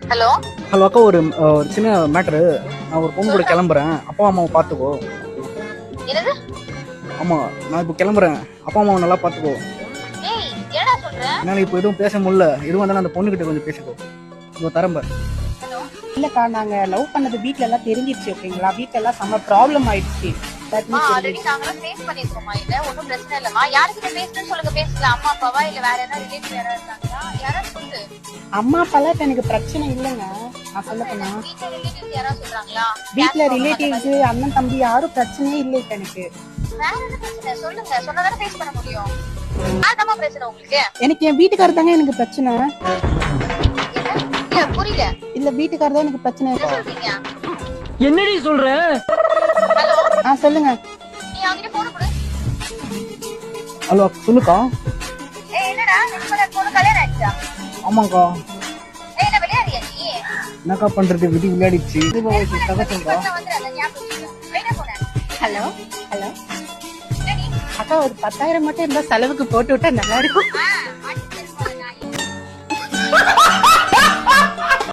Hello hello அக்கா, ஒரு சின்ன மேட்ரு. நான் ஒரு பொண்ணு கூட கிளம்புறேன். அப்பா அம்மாவை பார்த்துக்கோ. என்னது? ஆமா, நான் இப்போ கிளம்புறேன். அப்பா அம்மாவை நல்லா பார்த்துக்கோ. ஏய் என்னடா சொல்ற? என்னால் இப்போ எதுவும் பேச முடியல. எதுவும் வந்தாலும் அந்த பொண்ணுகிட்ட கொஞ்சம் பேசிக்கோ. இதோ தரம்ப. ஹலோ இல்லக்கா, நாங்க லவ் பண்ணது வீட்ல எல்லாம் தெரிஞ்சிருச்சு. ஓகேங்களா? வீட்ல எல்லாம் செம்ம ப்ராப்ளம் ஆயிடுச்சு. ஆல்ரெடி நாங்களும் ஃபேஸ் பண்ணிருக்கோமா? இத ஒண்ணும் பிரச்சனை இல்லமா. யார்கிட்ட பேசணும்னு சொல்லுங்க, பேசலாம். அம்மா அப்பாவா இல்ல வேற ஏதாவது ரிலேட்டிவ் யாராவது இருக்காங்களா? யாராவது சொல்லு. அம்மா அப்பாலாம் இப்ப எனக்கு பிரச்சனை இல்லைங்க. நான் சொல்ல போனா வீட்ல ரிலேட்டிவ்ஸ் யாராவது சொல்றாங்களா? வீட்ல ரிலேட்டிவ்ஸ் அண்ணன் தம்பி யாரும் பிரச்சனையே இல்லை இப்ப எனக்கு. வேற என்ன பிரச்சனை சொல்லுங்க, சொன்னதானே ஃபேஸ் பண்ண முடியும். அதாம்மா பிரச்சனை உங்களுக்கு? எனக்கு என் வீட்டுக்காரர் தாங்க எனக்கு பிரச்சனை. இல்ல புரியல. இல்ல வீட்டுக்காரர் தான் எனக்கு பிரச்சனை. என்ன சொல்றீங்க? என்னடி சொல்ற? ஹலோ சொல்லுங்க. நீ அவங்கிட்ட போன் கொடு. ஹலோ சொல்லுக்கா. ஏய் என்னடா நிம்மதியா போன் கல்யாணம் ஆயிடுச்சா? ஆமாக்கா. ஏய் என்ன விளையாடியா நீ? என்னக்கா பண்றது, விதி விளையாடிச்சு. பிரச்சனை வந்து அத ஞாபகம் வச்சுக்கோ. வெயிட்டா போனேன். ஹலோ ஹலோ என்னடி? அக்கா, ஒரு 10,000 மட்டும் இருந்தா செலவுக்கு போட்டு விட்டா நல்லா இருக்கும்.